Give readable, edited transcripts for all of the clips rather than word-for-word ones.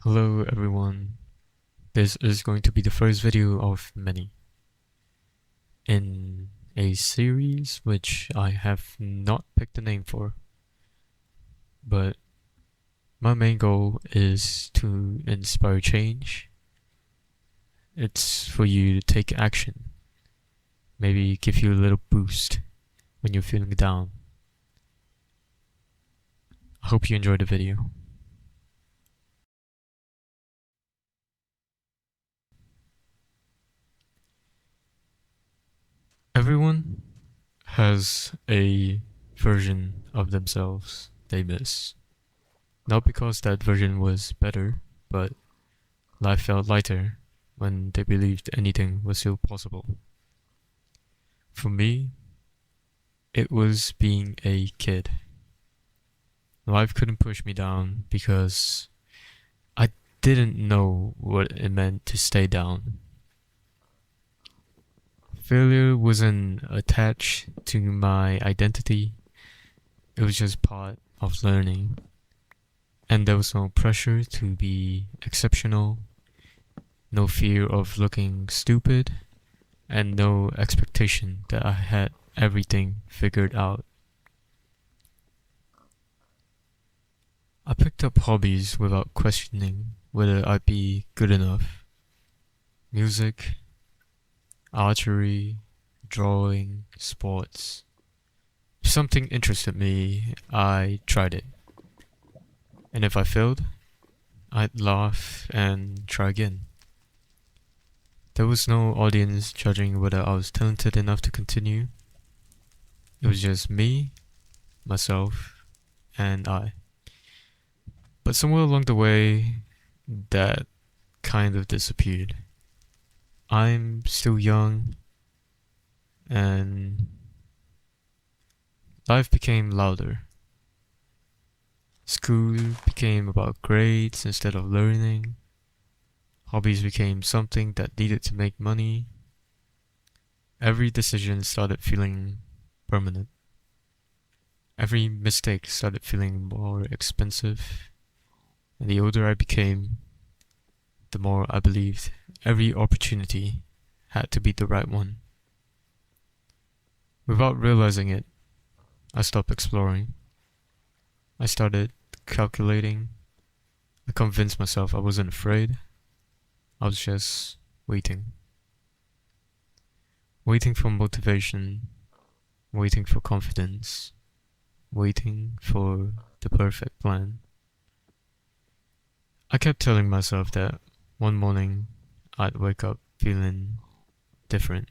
Hello everyone, this is going to be the first video of many in a series which I have not picked a name for, but my main goal is to inspire change. It's for you to take action, maybe give you a little boost when you're feeling down. I hope you enjoyed the video. Everyone has a version of themselves they miss. Not because that version was better, but life felt lighter when they believed anything was still possible. For me, it was being a kid. Life couldn't push me down because I didn't know what it meant to stay down. Failure wasn't attached to my identity, it was just part of learning. And there was no pressure to be exceptional, no fear of looking stupid, and no expectation that I had everything figured out. I picked up hobbies without questioning whether I'd be good enough. Music, archery, drawing, sports. If something interested me, I tried it. And if I failed, I'd laugh and try again. There was no audience judging whether I was talented enough to continue. It was just me, myself, and I. But somewhere along the way, that kind of disappeared. I'm still young, and life became louder. School became about grades instead of learning. Hobbies became something that needed to make money. Every decision started feeling permanent. Every mistake started feeling more expensive. And the older I became, the more I believed every opportunity had to be the right one. Without realizing it, I stopped exploring. I started calculating. I convinced myself I wasn't afraid. I was just waiting. Waiting for motivation, waiting for confidence, waiting for the perfect plan. I kept telling myself that one morning I'd wake up feeling different.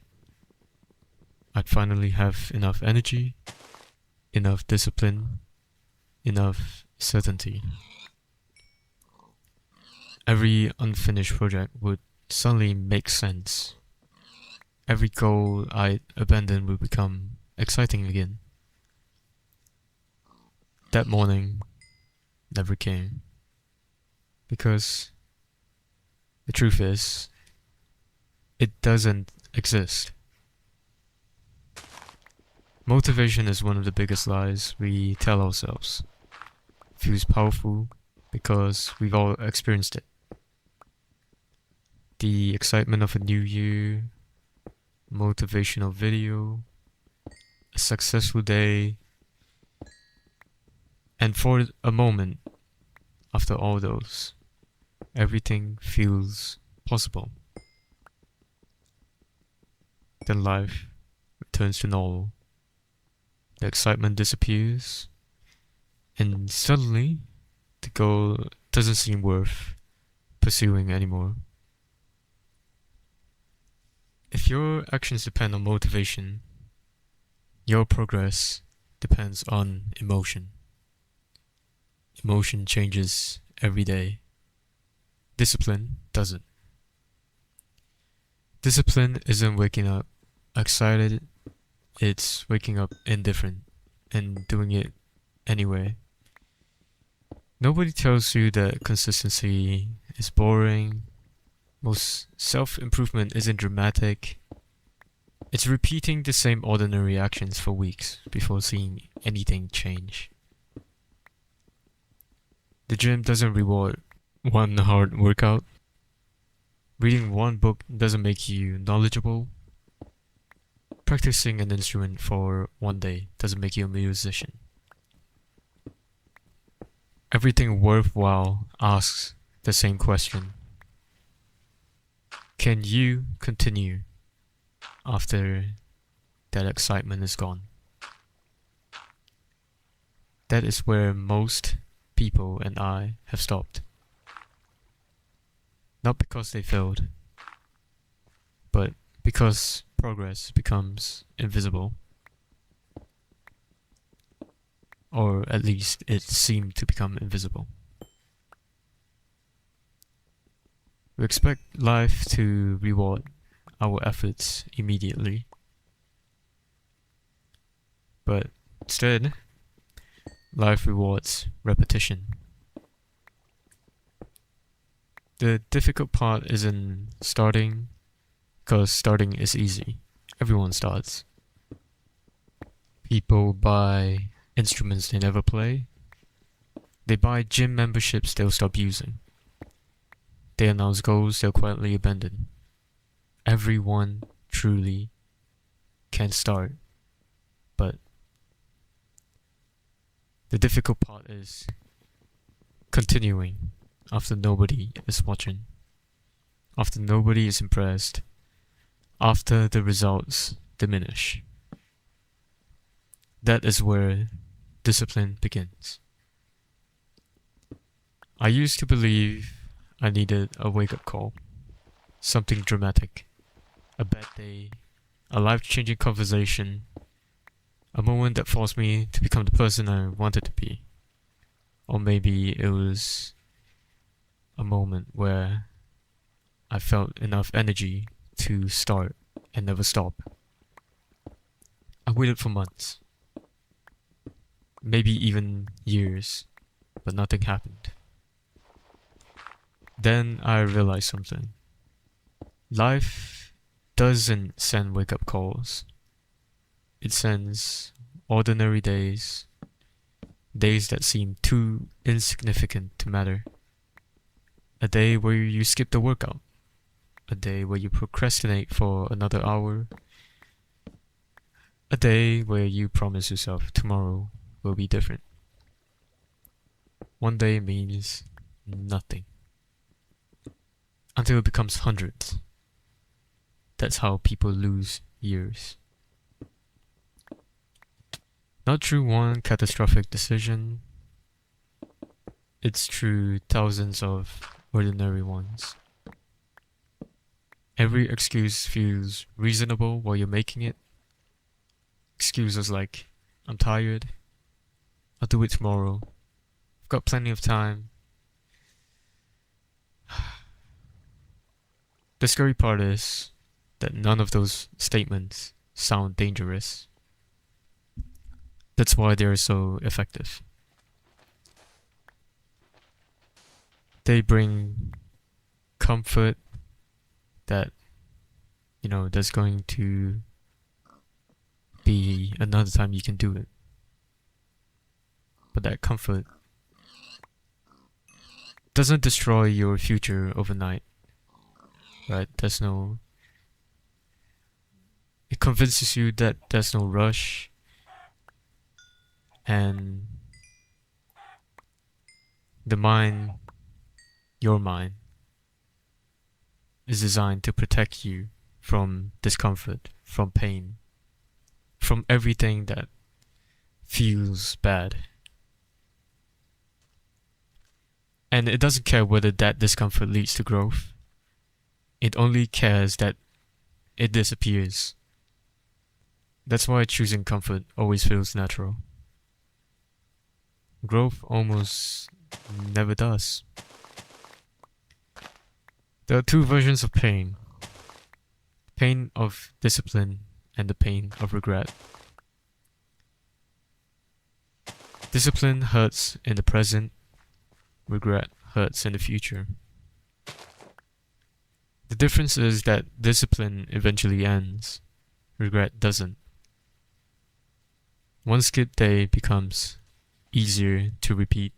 I'd finally have enough energy, enough discipline, enough certainty. Every unfinished project would suddenly make sense. Every goal I abandoned would become exciting again. That morning never came. Because the truth is, it doesn't exist. Motivation is one of the biggest lies we tell ourselves. It feels powerful because we've all experienced it. The excitement of a new year, motivational video, a successful day, and for a moment, after all those, everything feels possible. Then life returns to normal. The excitement disappears, and suddenly the goal doesn't seem worth pursuing anymore. If your actions depend on motivation, your progress depends on emotion. Emotion changes every day. Discipline doesn't. Discipline isn't waking up excited, it's waking up indifferent and doing it anyway. Nobody tells you that consistency is boring. Most self-improvement isn't dramatic. It's repeating the same ordinary actions for weeks before seeing anything change. The gym doesn't reward one hard workout. Reading one book doesn't make you knowledgeable. Practicing an instrument for one day doesn't make you a musician. Everything worthwhile asks the same question. Can you continue after that excitement is gone? That is where most people and I have stopped. Not because they failed, but because progress becomes invisible. Or at least it seemed to become invisible. We expect life to reward our efforts immediately. But instead, life rewards repetition. The difficult part isn't starting, because starting is easy. Everyone starts. People buy instruments they never play. They buy gym memberships they'll stop using. They announce goals they'll quietly abandon. Everyone truly can start, but the difficult part is continuing after nobody is watching, after nobody is impressed, after the results diminish. That is where discipline begins. I used to believe I needed a wake-up call, something dramatic, a bad day, a life-changing conversation, a moment that forced me to become the person I wanted to be. Or maybe it was a moment where I felt enough energy to start and never stop. I waited for months, maybe even years, but nothing happened. Then I realized something. Life doesn't send wake-up calls. It sends ordinary days, days that seem too insignificant to matter. A day where you skip the workout, a day where you procrastinate for another hour, a day where you promise yourself tomorrow will be different. One day means nothing. Until it becomes hundreds. That's how people lose years. Not through one catastrophic decision. It's through thousands of ordinary ones. Every excuse feels reasonable while you're making it. Excuses like, I'm tired, I'll do it tomorrow, I've got plenty of time. The scary part is that none of those statements sound dangerous. That's why they're so effective. They bring comfort that, there's going to be another time you can do it. But that comfort doesn't destroy your future overnight. Right? It convinces you that there's no rush, and your mind, is designed to protect you from discomfort, from pain, from everything that feels bad. And it doesn't care whether that discomfort leads to growth. It only cares that it disappears. That's why choosing comfort always feels natural. Growth almost never does. There are two versions of pain. Pain of discipline and the pain of regret. Discipline hurts in the present. Regret hurts in the future. The difference is that discipline eventually ends. Regret doesn't. One skip day becomes easier to repeat.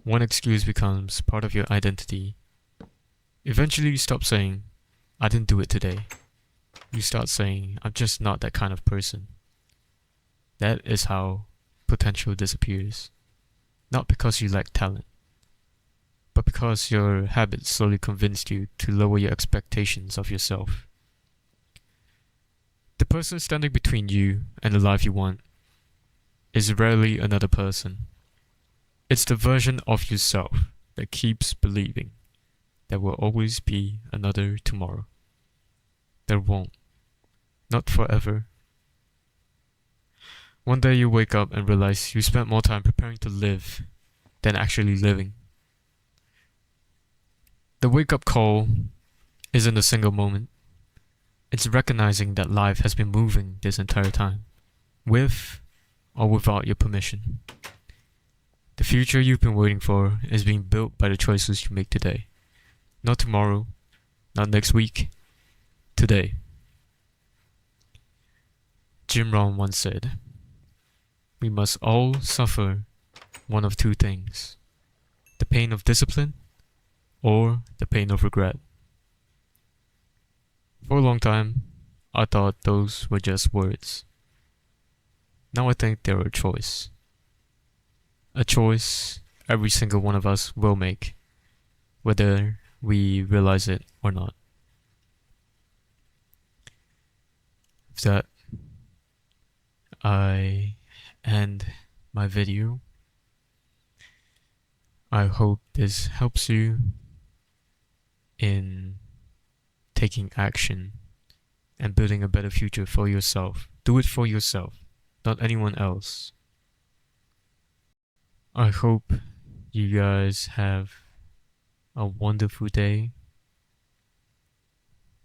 one excuse becomes part of your identity. Eventually you stop saying, I didn't do it today. You start saying, I'm just not that kind of person. That is how potential disappears. Not because you lack talent, but because your habits slowly convinced you to lower your expectations of yourself. The person standing between you and the life you want is rarely another person. It's the version of yourself that keeps believing there will always be another tomorrow. There won't. Not forever. One day you wake up and realize you spent more time preparing to live than actually living. The wake-up call isn't a single moment. It's recognizing that life has been moving this entire time, with or without your permission. The future you've been waiting for is being built by the choices you make today. Not tomorrow, not next week, today. Jim Rohn once said, we must all suffer one of two things: the pain of discipline or the pain of regret. For a long time, I thought those were just words. Now I think they're a choice. A choice every single one of us will make, whether we realize it or not. With that, I end my video. I hope this helps you in taking action and building a better future for yourself. Do it for yourself, not anyone else. I hope you guys have a wonderful day.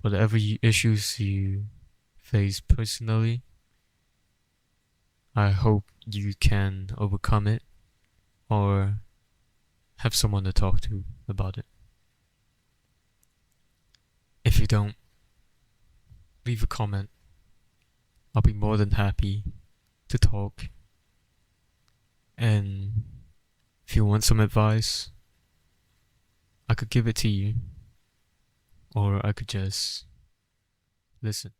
Whatever issues you face personally, I hope you can overcome it or have someone to talk to about it. If you don't, leave a comment. I'll be more than happy to talk. And if you want some advice, I could give it to you, or I could just listen.